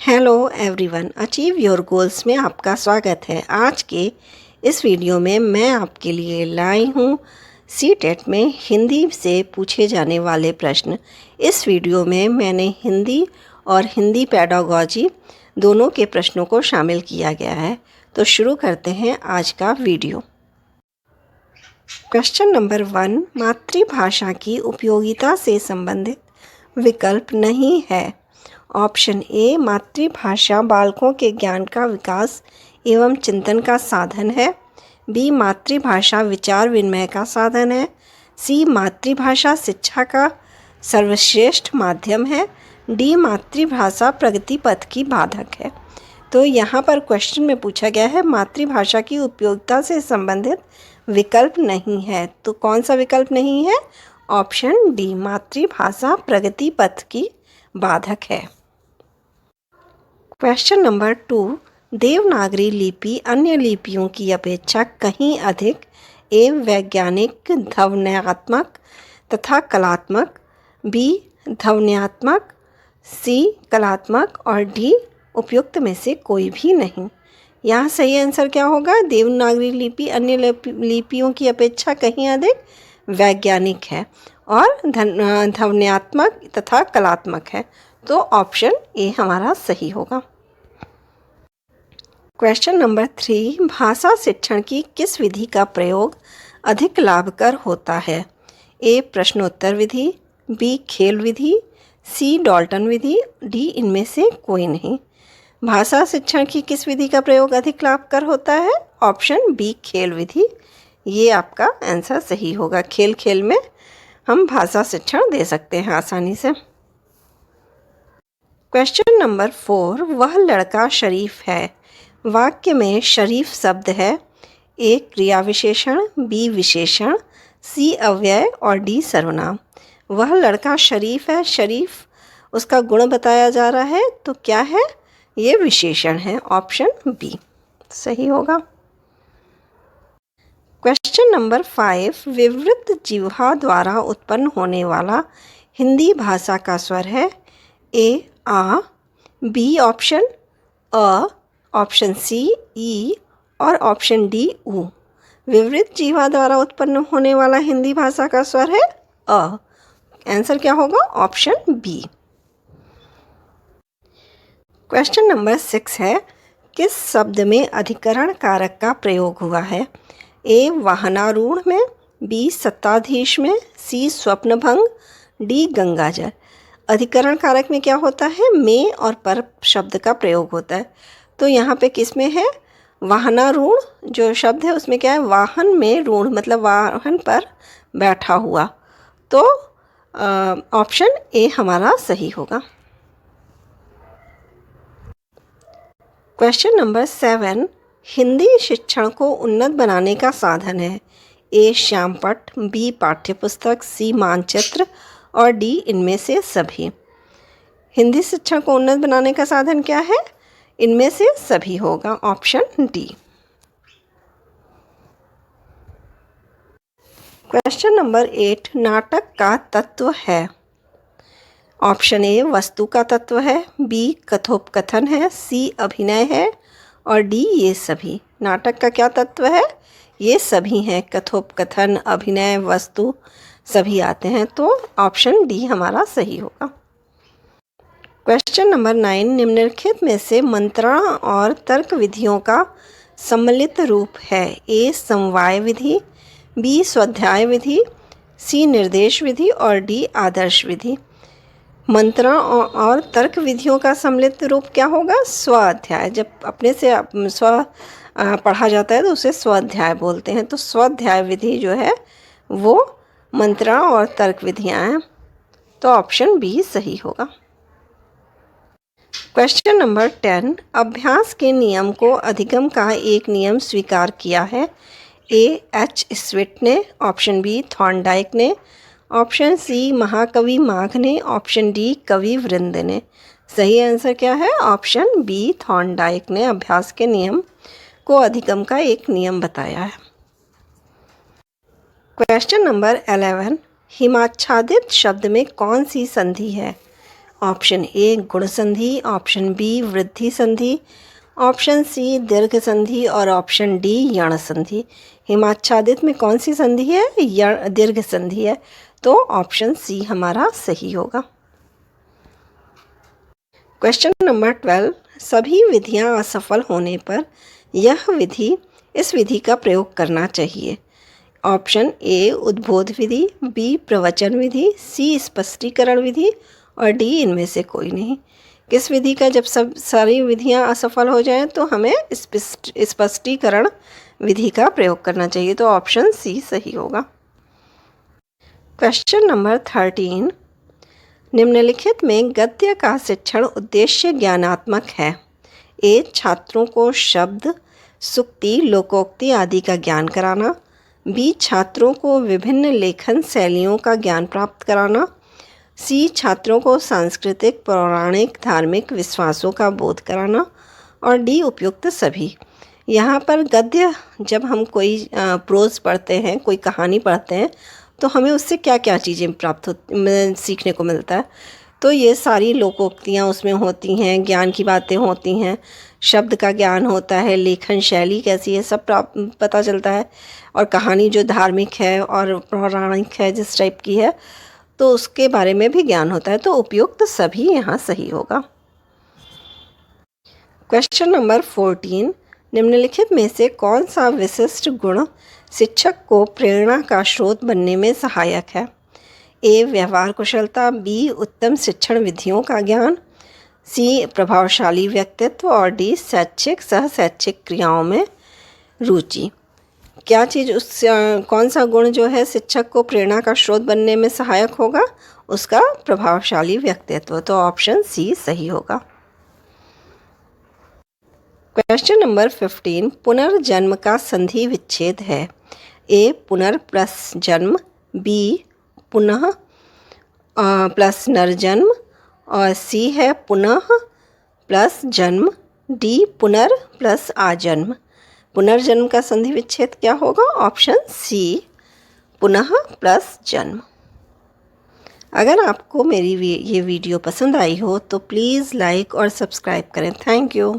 Hello everyone, achieve your goals में आपका स्वागत है। आज के इस वीडियो में मैं आपके लिए लाई हूँ सीटेट में हिंदी से पूछे जाने वाले प्रश्न। इस वीडियो में मैंने हिंदी और हिंदी पेडागॉजी दोनों के प्रश्नों को शामिल किया गया है। तो शुरू करते हैं आज का वीडियो। क्वेश्चन नंबर 1, मातृभाषा की उपयोगिता से संबंधित विकल्प नहीं है। ऑप्शन ए, मातृभाषा बालकों के ज्ञान का विकास एवं चिंतन का साधन है। बी, मातृभाषा विचार विनिमय का साधन है। सी, मातृभाषा शिक्षा का सर्वश्रेष्ठ माध्यम है। डी, मातृभाषा प्रगति पथ की बाधक है। तो यहाँ पर क्वेश्चन में पूछा गया है मातृभाषा की उपयोगिता से संबंधित विकल्प नहीं है। तो कौन सा विकल्प नहीं है? ऑप्शन डी, मातृभाषा प्रगति पथ की बाधक है। क्वेश्चन नंबर 2, देवनागरी लिपि अन्य लिपियों की अपेक्षा कहीं अधिक एवं वैज्ञानिक, ध्वन्यात्मक तथा कलात्मक। बी, ध्वन्यात्मक। सी, कलात्मक। और डी, उपयुक्त में से कोई भी नहीं। यहाँ सही आंसर क्या होगा? देवनागरी लिपि अन्य लिपियों की अपेक्षा कहीं अधिक वैज्ञानिक है और ध्वन्यात्मक तथा कलात्मक है। तो ऑप्शन ए हमारा सही होगा। क्वेश्चन नंबर 3, भाषा शिक्षण की किस विधि का प्रयोग अधिक लाभकर होता है? ए, प्रश्नोत्तर विधि। बी, खेल विधि। सी, डाल्टन विधि। डी, इनमें से कोई नहीं। भाषा शिक्षण की किस विधि का प्रयोग अधिक लाभकर होता है? ऑप्शन बी, खेल विधि। ये आपका आंसर सही होगा। खेल खेल में हम भाषा शिक्षण दे सकते हैं आसानी से। क्वेश्चन नंबर 4, वह लड़का शरीफ है। वाक्य में शरीफ शब्द है। ए, क्रिया विशेषण। बी, विशेषण। सी, अव्यय। और डी, सर्वनाम। वह लड़का शरीफ है, शरीफ उसका गुण बताया जा रहा है, तो क्या है? ये विशेषण है। ऑप्शन बी सही होगा। क्वेश्चन नंबर 5, विवृत जिह्वा द्वारा उत्पन्न होने वाला हिंदी भाषा का स्वर है। ए, आ। बी, ऑप्शन अ। ऑप्शन सी, ई। और ऑप्शन डी, ऊ। विवृत जिह्वा द्वारा उत्पन्न होने वाला हिंदी भाषा का स्वर है अ। आंसर क्या होगा? Option B. क्वेश्चन नंबर 6 है, किस शब्द में अधिकरण कारक का प्रयोग हुआ है? ए, वाहनारूढ़ में। बी, सत्ताधीश में। सी, स्वप्नभंग। डी, गंगाजल। अधिकरण कारक में क्या होता है? में और पर शब्द का प्रयोग होता है। तो यहाँ पे किस में है? वाहनारूढ़ जो शब्द है उसमें क्या है? वाहन में रूढ़ मतलब वाहन पर बैठा हुआ। तो ऑप्शन ए हमारा सही होगा। क्वेश्चन नंबर 7, हिंदी शिक्षण को उन्नत बनाने का साधन है। ए, श्यामपट्ट। बी, पाठ्यपुस्तक। सी, मानचित्र। और डी, इनमें से सभी। हिंदी शिक्षण को उन्नत बनाने का साधन क्या है? इनमें से सभी होगा। Option D. क्वेश्चन नंबर 8, नाटक का तत्व है। ऑप्शन ए, वस्तु का तत्व है। बी, कथोपकथन है। सी, अभिनय है। और डी, ये सभी। नाटक का क्या तत्व है? ये सभी हैं। कथोपकथन, अभिनय, वस्तु सभी आते हैं। तो ऑप्शन डी हमारा सही होगा। क्वेश्चन नंबर 9, निम्नलिखित में से मंत्रणा और तर्क विधियों का सम्मिलित रूप है। ए, समवाय विधि। बी, स्वाध्याय विधि। सी, निर्देश विधि। और डी, आदर्श विधि। मंत्रणा और तर्क विधियों का सम्मिलित रूप क्या होगा? स्वाध्याय। जब अपने से स्व पढ़ा जाता है तो उसे स्वाध्याय बोलते हैं। तो स्वाध्याय विधि जो है वो मंत्रणा और तर्क विधियाँ हैं। तो ऑप्शन बी सही होगा। क्वेश्चन नंबर 10, अभ्यास के नियम को अधिगम का एक नियम स्वीकार किया है। ए, एच स्विट ने। ऑप्शन बी, थॉर्नडाइक ने। ऑप्शन सी, महाकवि माघ ने। ऑप्शन डी, कवि वृंद ने। सही आंसर क्या है? ऑप्शन बी, थॉर्नडाइक ने अभ्यास के नियम को अधिगम का एक नियम बताया है। क्वेश्चन नंबर 11, हिमाच्छादित शब्द में कौन सी संधि है? ऑप्शन ए गुण संधि, ऑप्शन बी वृद्धि संधि, ऑप्शन सी दीर्घ संधि और ऑप्शन डी यण संधि। हिमाच्छादित में कौन सी संधि है? दीर्घ संधि है, तो ऑप्शन सी हमारा सही होगा। क्वेश्चन नंबर 12, सभी विधियां असफल होने पर इस विधि का प्रयोग करना चाहिए। ऑप्शन ए उद्बोध विधि, बी प्रवचन विधि, सी स्पष्टीकरण विधि और डी इनमें से कोई नहीं। किस विधि का जब सारी विधियां असफल हो जाएं तो हमें स्पष्टीकरण विधि का प्रयोग करना चाहिए, तो ऑप्शन सी सही होगा। क्वेश्चन नंबर 13, निम्नलिखित में गद्य का शिक्षण उद्देश्य ज्ञानात्मक है। ए छात्रों को शब्द, सुक्ति, लोकोक्ति आदि का ज्ञान कराना, बी छात्रों को विभिन्न लेखन शैलियों का ज्ञान प्राप्त कराना, सी छात्रों को सांस्कृतिक, पौराणिक, धार्मिक विश्वासों का बोध कराना और डी उपयुक्त सभी। यहाँ पर गद्य, जब हम कोई प्रोज पढ़ते हैं, कोई कहानी पढ़ते हैं, तो हमें उससे क्या क्या चीज़ें सीखने को मिलता है। तो ये सारी लोकोक्तियाँ उसमें होती हैं, ज्ञान की बातें होती हैं, शब्द का ज्ञान होता है, लेखन शैली कैसी है सब पता चलता है, और कहानी जो धार्मिक है और पौराणिक है जिस टाइप की है तो उसके बारे में भी ज्ञान होता है, तो उपयुक्त सभी यहाँ सही होगा। क्वेश्चन नंबर 14, निम्नलिखित में से कौन सा विशिष्ट गुण शिक्षक को प्रेरणा का स्रोत बनने में सहायक है? ए व्यवहार कुशलता, बी उत्तम शिक्षण विधियों का ज्ञान, सी प्रभावशाली व्यक्तित्व और डी शैक्षिक सह शैक्षिक क्रियाओं में रुचि। क्या चीज़ कौन सा गुण जो है शिक्षक को प्रेरणा का स्रोत बनने में सहायक होगा? उसका प्रभावशाली व्यक्तित्व, तो ऑप्शन सी सही होगा। क्वेश्चन नंबर 15, पुनर्जन्म का संधि विच्छेद है। ए पुनर् प्लस जन्म, बी पुनः प्लस नरजन्म और सी है पुनः प्लस जन्म, डी पुनर् प्लस आजन्म। पुनर्जन्म का संधि विच्छेद क्या होगा? ऑप्शन सी पुनः प्लस जन्म। अगर आपको मेरी ये वीडियो पसंद आई हो तो प्लीज़ लाइक और सब्सक्राइब करें। Thank you.